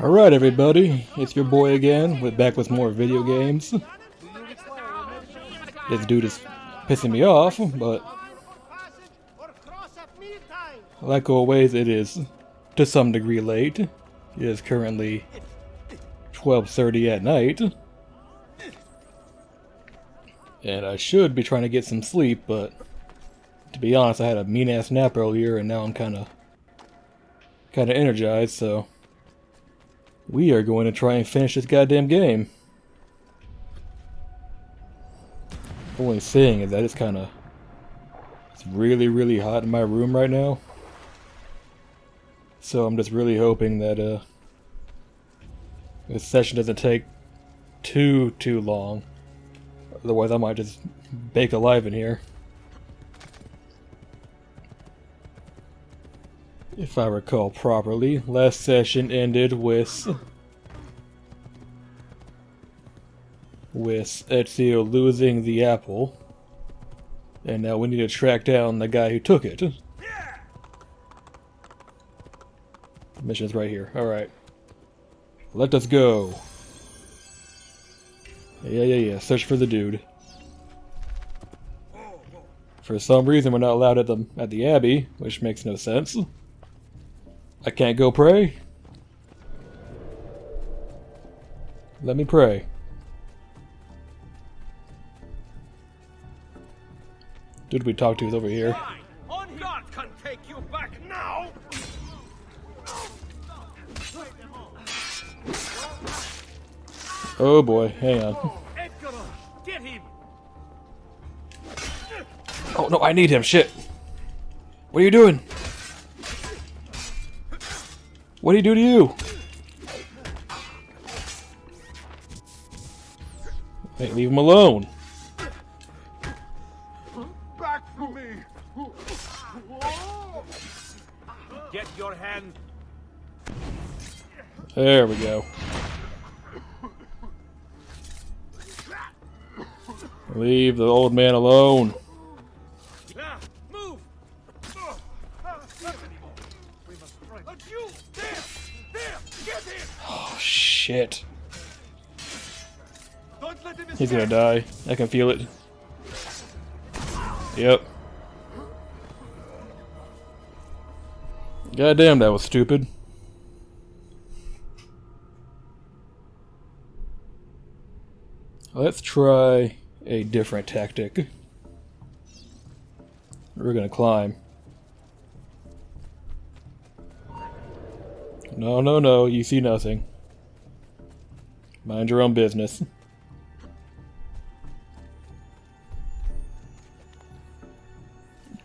Alright everybody, it's your boy again, back with more video games. This dude is pissing me off, but like always it is to some degree late. It is currently 12:30 at night. And I should be trying to get some sleep, but to be honest I had a mean ass nap earlier and now I'm kinda energized, so we are going to try and finish this goddamn game. The only thing is that it's really hot in my room right now. So I'm just really hoping that this session doesn't take too long. Otherwise I might just bake alive in here. If I recall properly, last session ended with Ezio losing the apple, and now we need to track down the guy who took it. The mission's right here. Alright. Let us go. Yeah. Search for the dude. For some reason we're not allowed at the Abbey, which makes no sense. I can't go pray? Let me pray. Dude we talked to is over here. God can take you back now. Oh boy, hang on. Get him. Oh no, I need him, shit. What are you doing? What did he do to you? Hey, leave him alone. Back from me. Get your hand. There we go. Leave the old man alone. Move. Get him. Oh shit. Don't let him escape. He's gonna die. I can feel it. Yep. Goddamn, that was stupid. Let's try a different tactic. We're gonna climb. No, you see nothing. Mind your own business.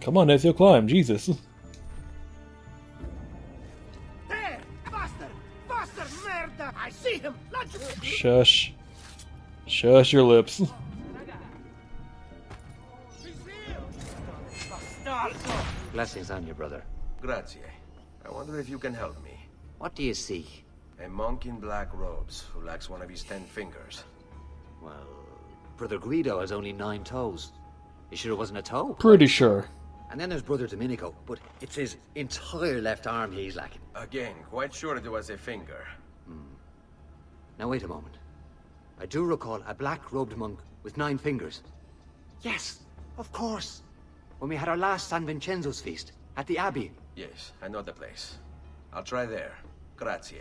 Come on, Ezio, climb, Jesus. There! Faster! Faster, merda! I see him! Shush. Shush your lips. Blessings on you, brother. Grazie. I wonder if you can help me. What do you seek? A monk in black robes who lacks one of his 10 fingers. Well, Brother Guido has only 9 toes. You sure it wasn't a toe? Pretty sure. And then there's Brother Domenico, but it's his entire left arm he's lacking. Again, quite sure it was a finger. Now wait a moment. I do recall a black-robed monk with 9 fingers. Yes, of course. When we had our last San Vincenzo's feast at the Abbey. Yes, I know the place. I'll try there. Grazie.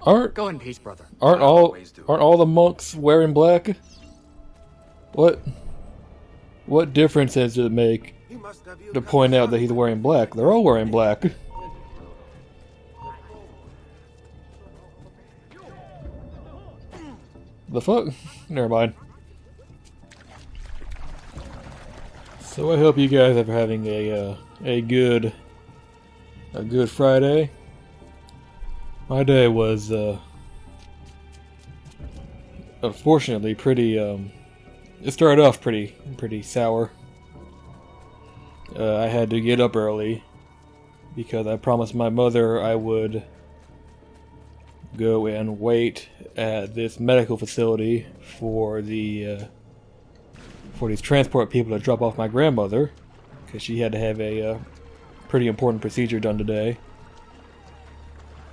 Go in peace, brother. Aren't all the monks wearing black? What difference does it make to point out that he's wearing black? They're all wearing black. The fuck? Never mind. So I hope you guys are having a good Friday. My day was unfortunately pretty it started off pretty sour. I had to get up early because I promised my mother I would go and wait at this medical facility for these transport people to drop off my grandmother, because she had to have a pretty important procedure done today.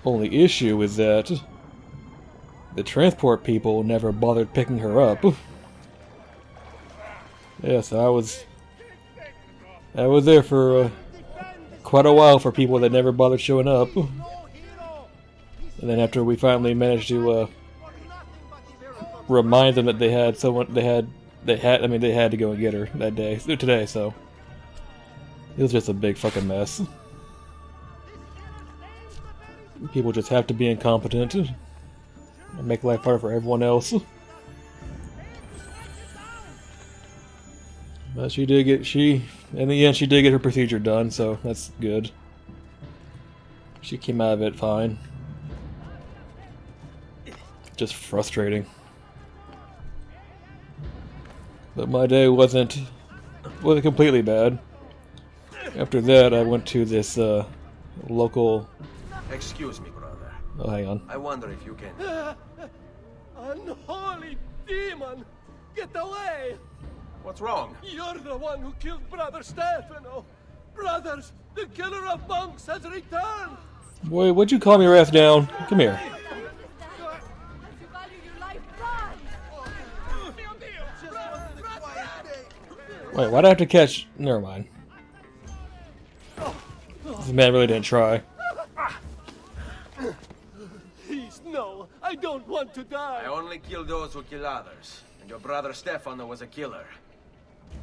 Only issue is that the transport people never bothered picking her up. Yeah, so I was there for quite a while for people that never bothered showing up. And then after we finally managed to remind them that they had someone, they had to go and get her that day, today, so it was just a big fucking mess. People just have to be incompetent and make life harder for everyone else. But in the end, she did get her procedure done, so that's good. She came out of it fine. Just frustrating. But my day wasn't completely bad. After that, I went to this local. Excuse me, brother. Oh, hang on. I wonder if you can. Unholy demon! Get away! What's wrong? You're the one who killed Brother Stefano! Brothers, the killer of monks has returned! Boy, would you calm your ass down? Come here. Wait, why'd I have to catch? Never mind. This man really didn't try. Please, no! I don't want to die! I only kill those who kill others. And your brother Stefano was a killer.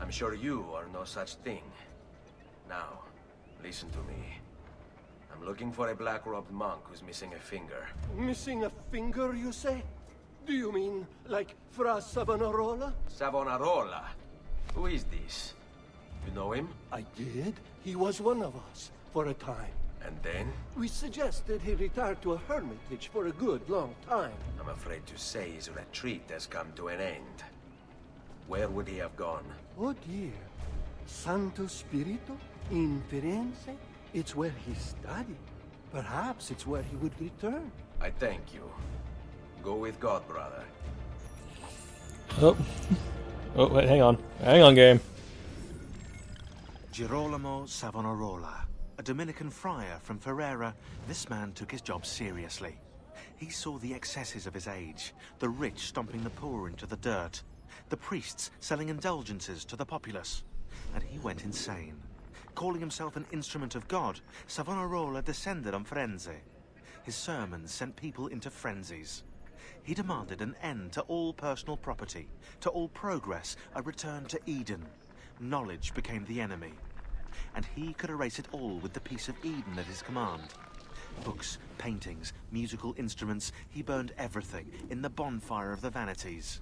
I'm sure you are no such thing. Now, listen to me. I'm looking for a black-robed monk who's missing a finger. Missing a finger, you say? Do you mean like Fra Savonarola? Savonarola? Who is this? You know him? I did. He was one of us, for a time. And then? We suggested he retire to a hermitage for a good long time. I'm afraid to say his retreat has come to an end. Where would he have gone? Oh dear. Santo Spirito? In Firenze? It's where he studied. Perhaps it's where he would return. I thank you. Go with God, brother. Oh. Oh, wait, hang on. Hang on, game. Girolamo Savonarola, a Dominican friar from Ferrara, this man took his job seriously. He saw the excesses of his age, the rich stomping the poor into the dirt, the priests selling indulgences to the populace, and he went insane. Calling himself an instrument of God, Savonarola descended on Firenze. His sermons sent people into frenzies. He demanded an end to all personal property, to all progress, a return to Eden. Knowledge became the enemy, and he could erase it all with the piece of Eden at his command. Books, paintings, musical instruments, he burned everything in the bonfire of the vanities.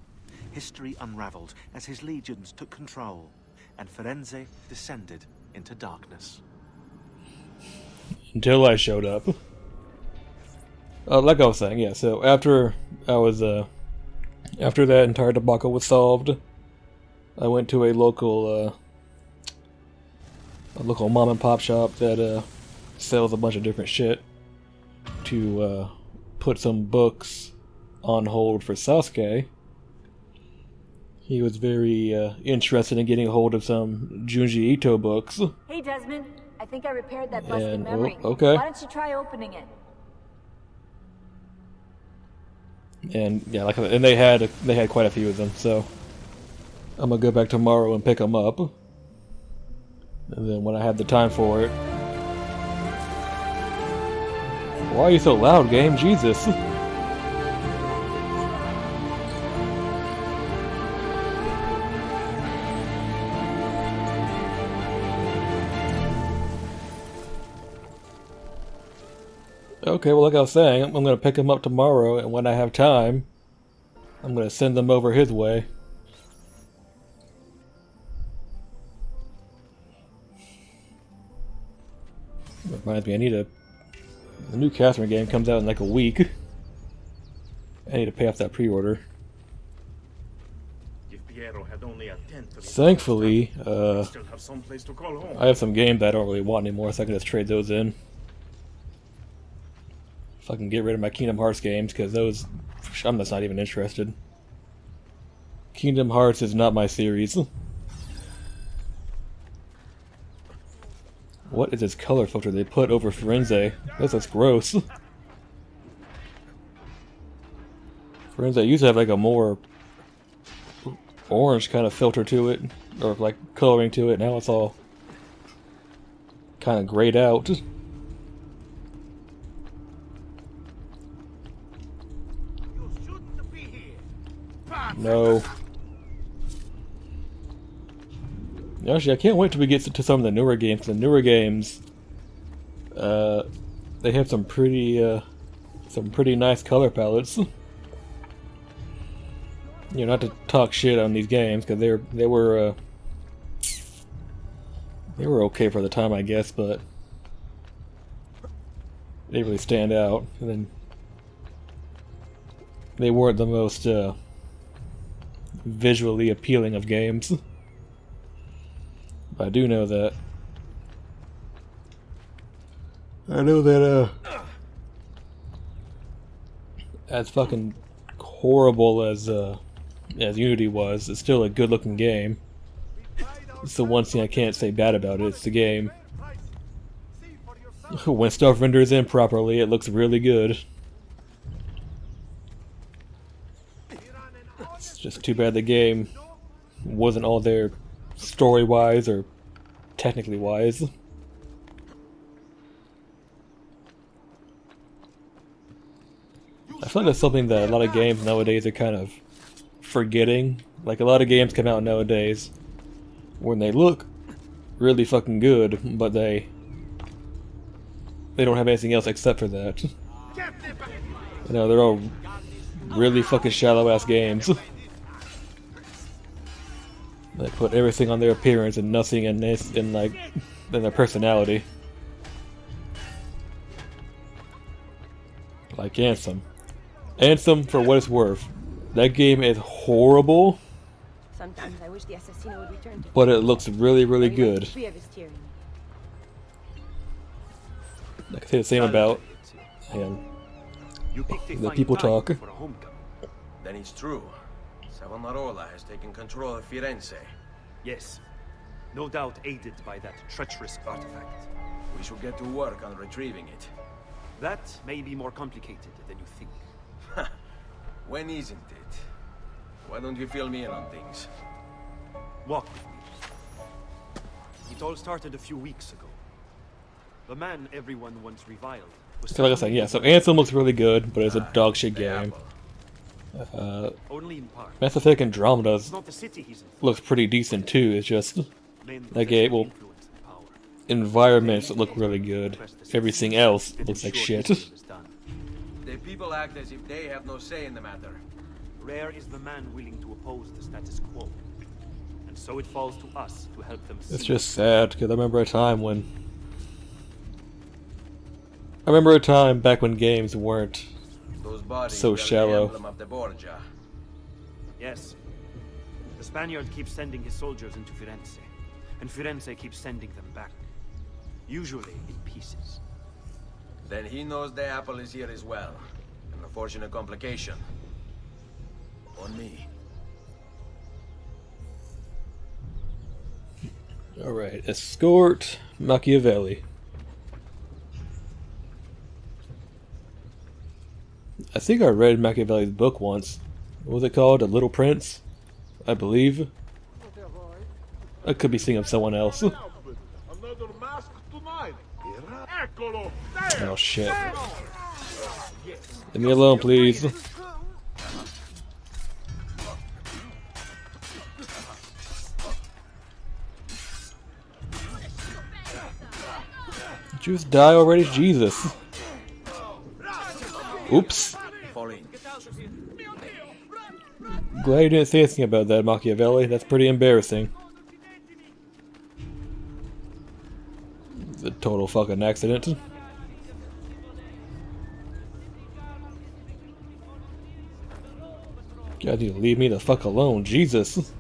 History unraveled as his legions took control, and Firenze descended into darkness. Until I showed up. Like I was saying, yeah, so after that entire debacle was solved, I went to a local mom and pop shop that sells a bunch of different shit to put some books on hold for Sasuke. He was very interested in getting a hold of some Junji Ito books. Hey Desmond, I think I repaired that busted memory. Okay. Why don't you try opening it? And yeah, and they had quite a few of them, so I'm gonna go back tomorrow and pick them up. And then when I have the time for it. Why are you so loud, game? Jesus. Okay, well, like I was saying, I'm going to pick him up tomorrow, and when I have time, I'm going to send them over his way. Reminds me, the new Catherine game comes out in like a week. I need to pay off that pre-order. Thankfully, I have some games that I don't really want anymore, so I can just trade those in. If I can get rid of my Kingdom Hearts games, because those, I'm just not even interested. Kingdom Hearts is not my series. What is this color filter they put over Firenze? That's gross. Friends, I used to have like a more orange kind of filter to it, or like coloring to it. Now it's all kind of grayed out. No. Actually, I can't wait till we get to some of the newer games. The newer games, they have some pretty nice color palettes. You know, not to talk shit on these games because they were okay for the time, I guess, but they didn't really stand out. And then they weren't the most visually appealing of games. But I do know that. I know that as fucking horrible as Unity was, it's still a good-looking game. It's the one thing I can't say bad about it. It's the game. When stuff renders in properly, it looks really good. It's just too bad the game wasn't all there story-wise or technically wise. I feel like that's something that a lot of games nowadays are kind of forgetting. Like, a lot of games come out nowadays when they look really fucking good, but they don't have anything else except for that. You know, they're all really fucking shallow-ass games. They put everything on their appearance and nothing in their personality. Like Anthem. Anthem, for what it's worth, that game is horrible, Sometimes I wish the assassino would return to but it looks really, really good. free of his tyranny. I can say the same about the people talk. Then it's true. Savonarola has taken control of Firenze. Yes. No doubt aided by that treacherous artifact. We should get to work on retrieving it. That may be more complicated than you think. When isn't it? Why don't you fill me in on things? Walk with me. It all started a few weeks ago. The man everyone once reviled was... So like I said, yeah, so Anthem looks really good, but it's a dog shit game. only in part. Mass Effect Andromeda It's not the city he's in. looks pretty decent too. It's just Men that game, possess well, influence and power. environments look really good. Everything else looks like shit. The people act as if they have no say in the matter. Rare is the man willing to oppose the status quo. And so it falls to us to help them see. It's just sad because I remember a time back when games weren't Those bodies so bear the shallow. emblem of the Borgia. Yes. The Spaniard keeps sending his soldiers into Firenze. And Firenze keeps sending them back. Usually in pieces. Then he knows the apple is here as well. An unfortunate complication. On me. Alright, escort Machiavelli. I think I read Machiavelli's book once. What was it called? The Little Prince? I believe. I could be thinking of someone else. Oh shit. Leave me alone, please. Did you just die already? Jesus. Oops. Glad you didn't say anything about that, Machiavelli. That's pretty embarrassing. It's a total fucking accident. God, you leave me the fuck alone, Jesus.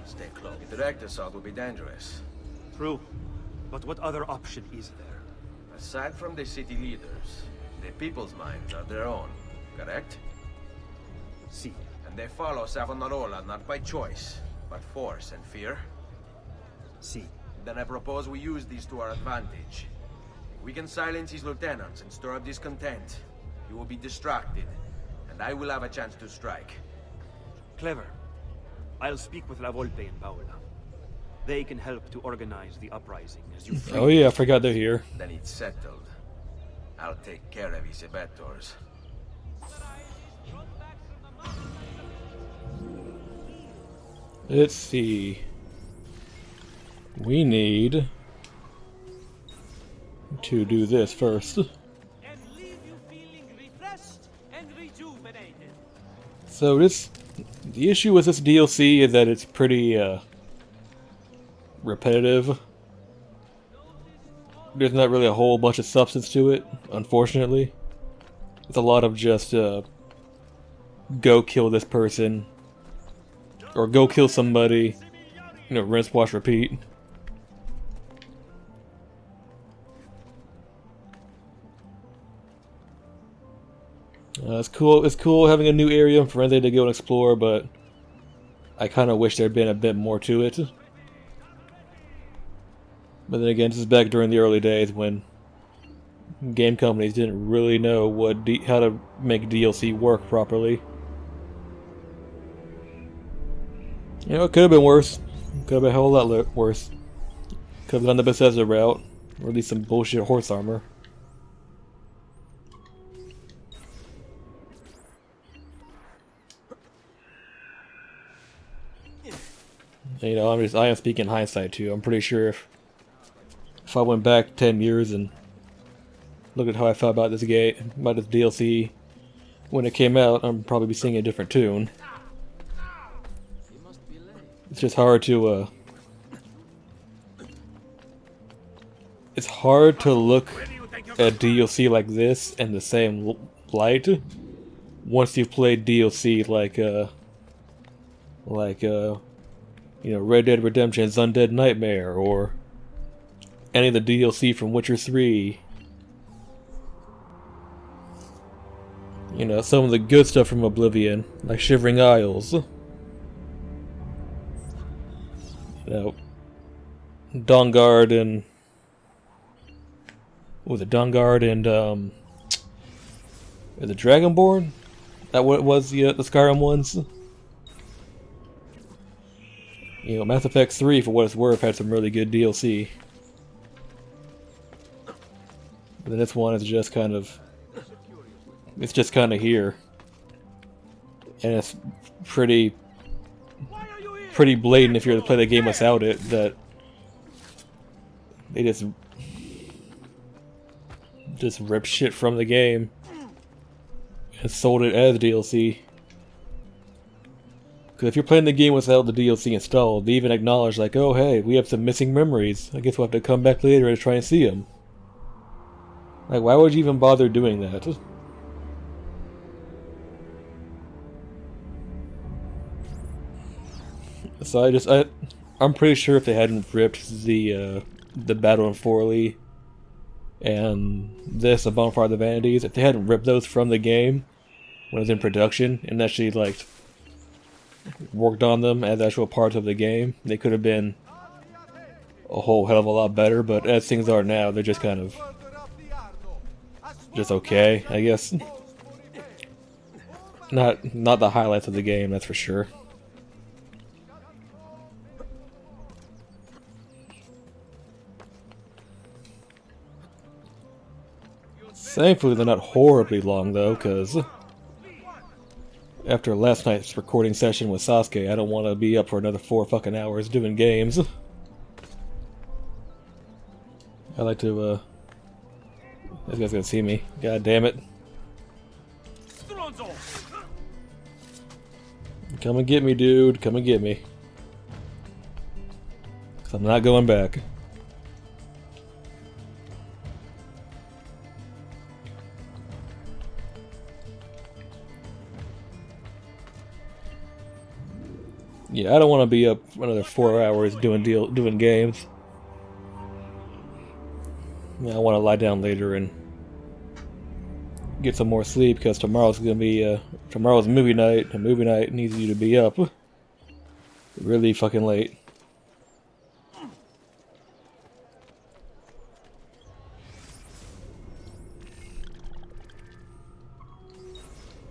Stay close. A direct assault would be dangerous. True. But what other option is there? Aside from the city leaders, the people's minds are their own, correct? See. And they follow Savonarola not by choice, but force and fear? See. Then I propose we use these to our advantage. If we can silence his lieutenants and stir up discontent, he will be distracted, and and I will have a chance to strike. Clever. I'll speak with La Volpe and Paola. They can help to organize the uprising as you free. Oh yeah, I forgot they're here. Then it's settled. I'll take care of his abettors. Let's see. We need to do this first. So the issue with this DLC is that it's pretty repetitive. There's not really a whole bunch of substance to it, unfortunately. It's a lot of just go kill this person, or go kill somebody, you know, rinse, wash, repeat. It's cool. It's cool having a new area for Firenze to go and explore, but I kind of wish there'd been a bit more to it. But then again, this is back during the early days when game companies didn't really know how to make DLC work properly. You know, it could have been worse. Could have been a whole lot worse. Could have gone the Bethesda route, or at least some bullshit horse armor. You know, I am speaking hindsight too. I'm pretty sure if I went back 10 years and looked at how I felt about this game, about this DLC when it came out, I'd probably be singing a different tune. It's just hard to it's hard to look at DLC like this in the same light once you've played DLC like you know, Red Dead Redemption's Undead Nightmare, or any of the DLC from Witcher 3. You know, some of the good stuff from Oblivion, like Shivering Isles. You know, Dawnguard and... What was it, Dawnguard and, the Dragonborn? That what it was, the Skyrim ones? You know, Mass Effect 3, for what it's worth, had some really good DLC. But then this one is just kind of... It's just kind of here. And it's pretty blatant if you're to play the game without it, that they just ripped shit from the game and sold it as DLC. Because if you're playing the game without the DLC installed, they even acknowledge, like, oh hey, we have some missing memories. I guess we'll have to come back later and try and see them. Like, why would you even bother doing that? So I'm pretty sure if they hadn't ripped the Battle in Forley and this, A Bonfire of the Vanities, if they hadn't ripped those from the game when it was in production and actually, like, worked on them as actual parts of the game, they could have been a whole hell of a lot better, but as things are now, they're just kind of just okay, I guess. Not the highlights of the game, that's for sure. Thankfully they're not horribly long though, because after last night's recording session with Sasuke, I don't want to be up for another 4 fucking hours doing games. I like to, this guy's gonna see me. God damn it. Come and get me, dude. Come and get me. 'Cause I'm not going back. Yeah, I don't want to be up for another 4 hours doing games. Yeah, I want to lie down later and get some more sleep, because tomorrow's gonna be tomorrow's movie night, and movie night needs you to be up really fucking late.